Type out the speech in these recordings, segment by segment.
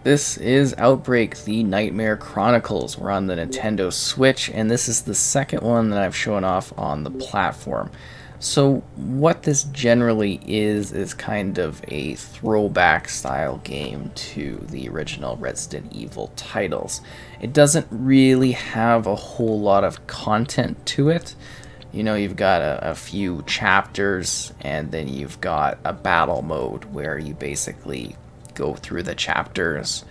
This is Outbreak, the Nightmare Chronicles. We're on the Nintendo Switch, and this is the second one that I've shown off on the platform. So, what this generally is kind of a throwback style game to the original Resident Evil titles. It doesn't really have a whole lot of content to it. You know, you've got a few chapters, and then you've got a battle mode where you basically go through the chapters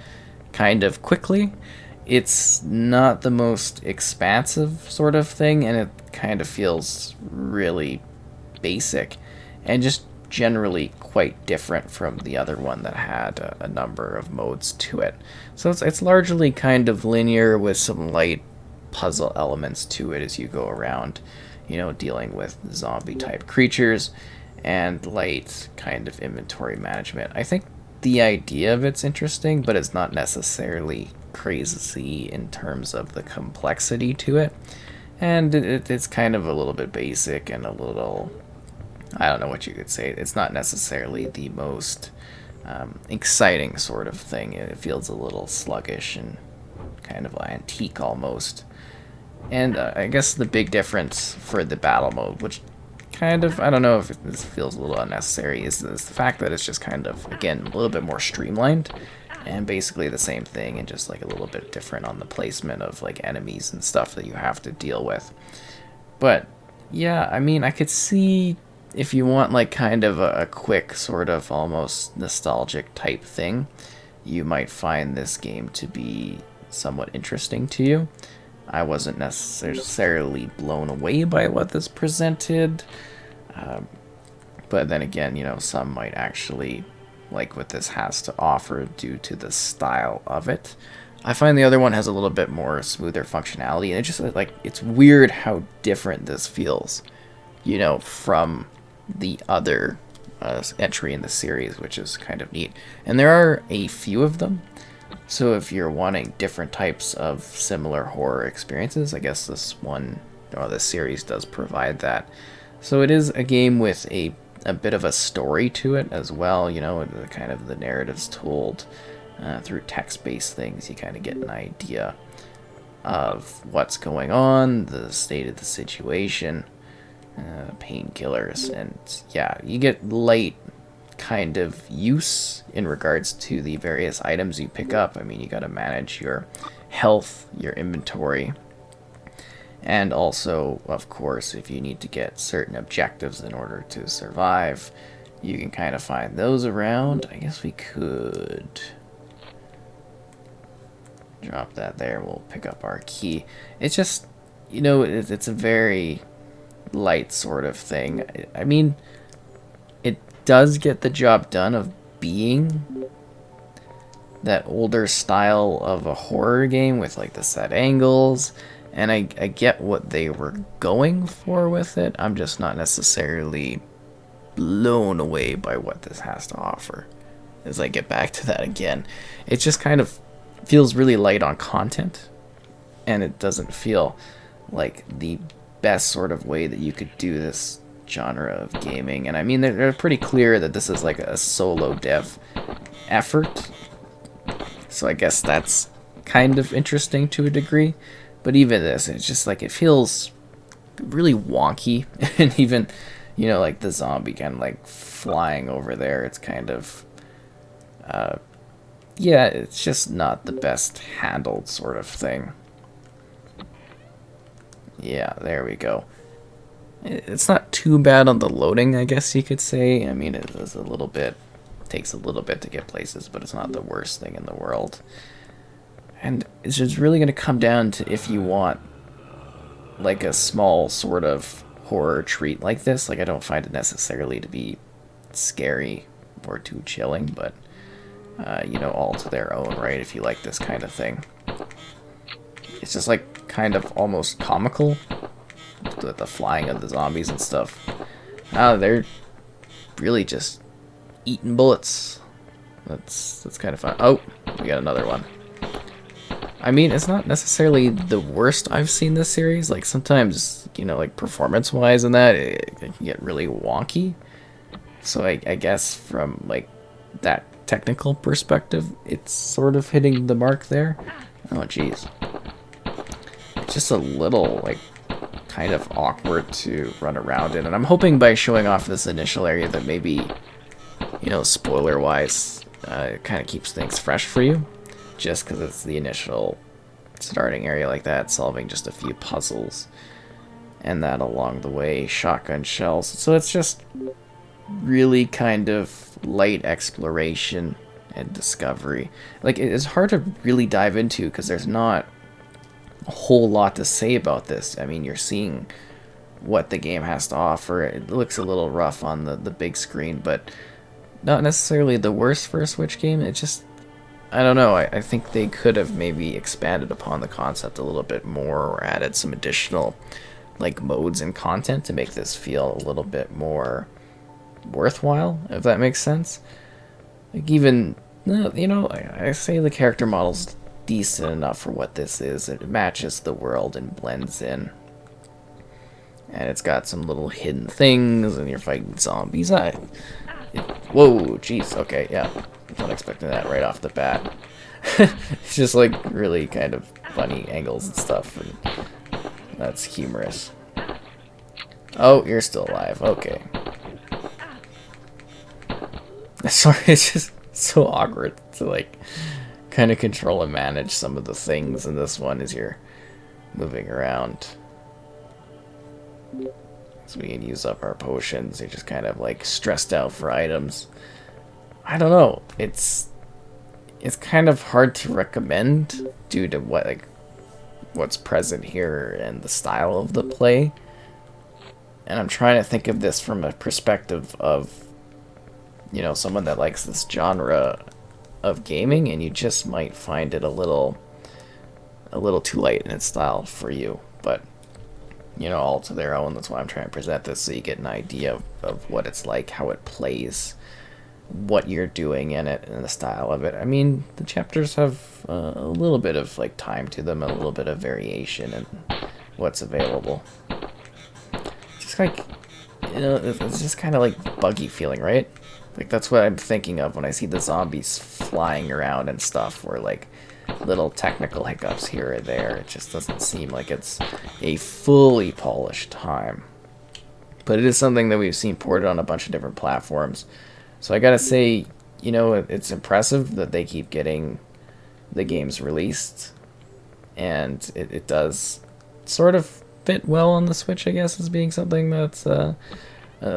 kind of quickly. It's not the most expansive sort of thing, and it kind of feels really basic and just generally quite different from the other one that had a number of modes to it. So it's largely kind of linear with some light puzzle elements to it as you go around, you know, dealing with zombie type creatures and light kind of inventory management. I think the idea of it's interesting, but it's not necessarily crazy in terms of the complexity to it. And it's kind of a little bit basic and a little, I don't know what you could say. It's not necessarily the most exciting sort of thing. It feels a little sluggish and kind of antique almost. And I guess the big difference for the battle mode, which kind of, I don't know if this feels a little unnecessary, is the fact that it's just kind of, again, a little bit more streamlined and basically the same thing and just like a little bit different on the placement of like enemies and stuff that you have to deal with. But yeah, I mean, I could see if you want like kind of a quick sort of almost nostalgic type thing, you might find this game to be somewhat interesting to you. I wasn't necessarily blown away by what this presented, but then again, you know, some might actually like what this has to offer due to the style of it. I find the other one has a little bit more smoother functionality, and it just like it's weird how different this feels, you know, from the other entry in the series, which is kind of neat. And there are a few of them. So if you're wanting different types of similar horror experiences, I guess this one, or this series does provide that. So it is a game with a bit of a story to it as well, you know, the kind of the narratives told through text-based things. You kind of get an idea of what's going on, the state of the situation, painkillers, and yeah, you get light kind of use in regards to the various items you pick up. I mean, you got to manage your health, your inventory, and also, of course, if you need to get certain objectives in order to survive, you can kind of find those around. I guess we could drop that there. We'll pick up our key. It's just, you know, it's a very light sort of thing. I mean, it does get the job done of being that older style of a horror game with like the set angles, and I get what they were going for with it. I'm just not necessarily blown away by what this has to offer. As I get back to that again, it just kind of feels really light on content, and it doesn't feel like the best sort of way that you could do this genre of gaming. And I mean, they're pretty clear that this is like a solo dev effort, so I guess that's kind of interesting to a degree. But even this, it's just like it feels really wonky. And even, you know, like the zombie kind of like flying over there, it's kind of yeah, it's just not the best handled sort of thing. Yeah, there we go. It's not too bad on the loading, I guess you could say. I mean, it is a little bit, takes a little bit to get places, but it's not the worst thing in the world. And it's just really going to come down to if you want like a small sort of horror treat like this. Like, I don't find it necessarily to be scary or too chilling, but you know, all to their own, right? If you like this kind of thing, it's just like kind of almost comical with the flying of the zombies and stuff. They're really just eating bullets. That's kind of fun. Oh, we got another one. I mean, it's not necessarily the worst I've seen this series. Like, sometimes, you know, like performance-wise and that, it can get really wonky. So I guess from like that technical perspective, it's sort of hitting the mark there. Oh, jeez. It's just a little, like, kind of awkward to run around in. And I'm hoping by showing off this initial area that maybe, you know, spoiler-wise, it kind of keeps things fresh for you. Just because it's the initial starting area like that, solving just a few puzzles. And that along the way, shotgun shells. So it's just really kind of light exploration and discovery. Like, it's hard to really dive into because there's not a whole lot to say about this. I mean, you're seeing what the game has to offer. It looks a little rough on the big screen, but not necessarily the worst for a Switch game. It just, I don't know, I think they could have maybe expanded upon the concept a little bit more or added some additional like modes and content to make this feel a little bit more worthwhile, if that makes sense. Like, even, you know, I say the character model's decent enough for what this is. It matches the world and blends in. And it's got some little hidden things, and you're fighting zombies. Whoa, jeez, okay, yeah. I wasn't expecting that right off the bat. It's just like really kind of funny angles and stuff, and that's humorous. Oh, you're still alive. Okay. Sorry, it's just so awkward to like kind of control and manage some of the things in this one as you're moving around. So we can use up our potions. You're just kind of like stressed out for items. I don't know. It's kind of hard to recommend due to what's present here and the style of the play. And I'm trying to think of this from a perspective of, you know, someone that likes this genre of gaming, and you just might find it a little too light in its style for you. But, you know, all to their own. That's why I'm trying to present this, so you get an idea of what it's like, how it plays, what you're doing in it, and the style of it. I mean, the chapters have a little bit of like time to them, a little bit of variation in what's available. Just like, you know, it's just kind of like buggy feeling, right? Like, that's what I'm thinking of when I see the zombies flying around and stuff, or like little technical hiccups here or there. It just doesn't seem like it's a fully polished time. But it is something that we've seen ported on a bunch of different platforms. So I gotta say, you know, it's impressive that they keep getting the games released. And it does sort of fit well on the Switch, I guess, as being something that's a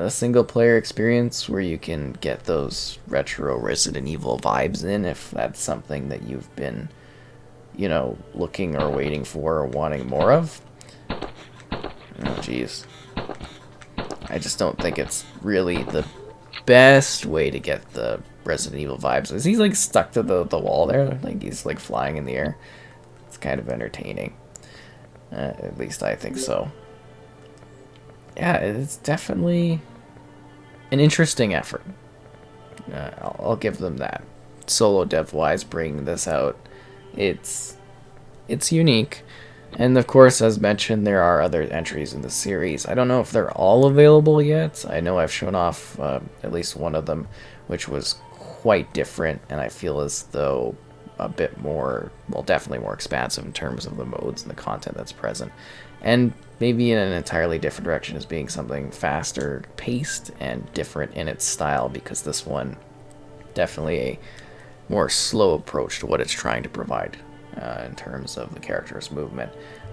single-player experience where you can get those retro Resident Evil vibes in, if that's something that you've been, you know, looking or waiting for or wanting more of. Oh, jeez. I just don't think it's really the best way to get the Resident Evil vibes. Is he, like, stuck to the wall there? Like, he's, like, flying in the air? It's kind of entertaining. At least I think so. Yeah, it's definitely an interesting effort. I'll give them that. Solo dev-wise, bringing this out, it's unique. And of course, as mentioned, there are other entries in the series. I don't know if they're all available yet. I know I've shown off at least one of them, which was quite different, and I feel as though a bit more, well, definitely more expansive in terms of the modes and the content that's present. And maybe in an entirely different direction as being something faster paced and different in its style, because this one definitely a more slow approach to what it's trying to provide in terms of the character's movement,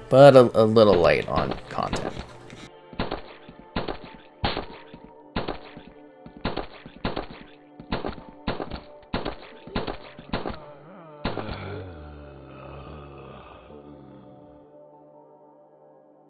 but a little light on content.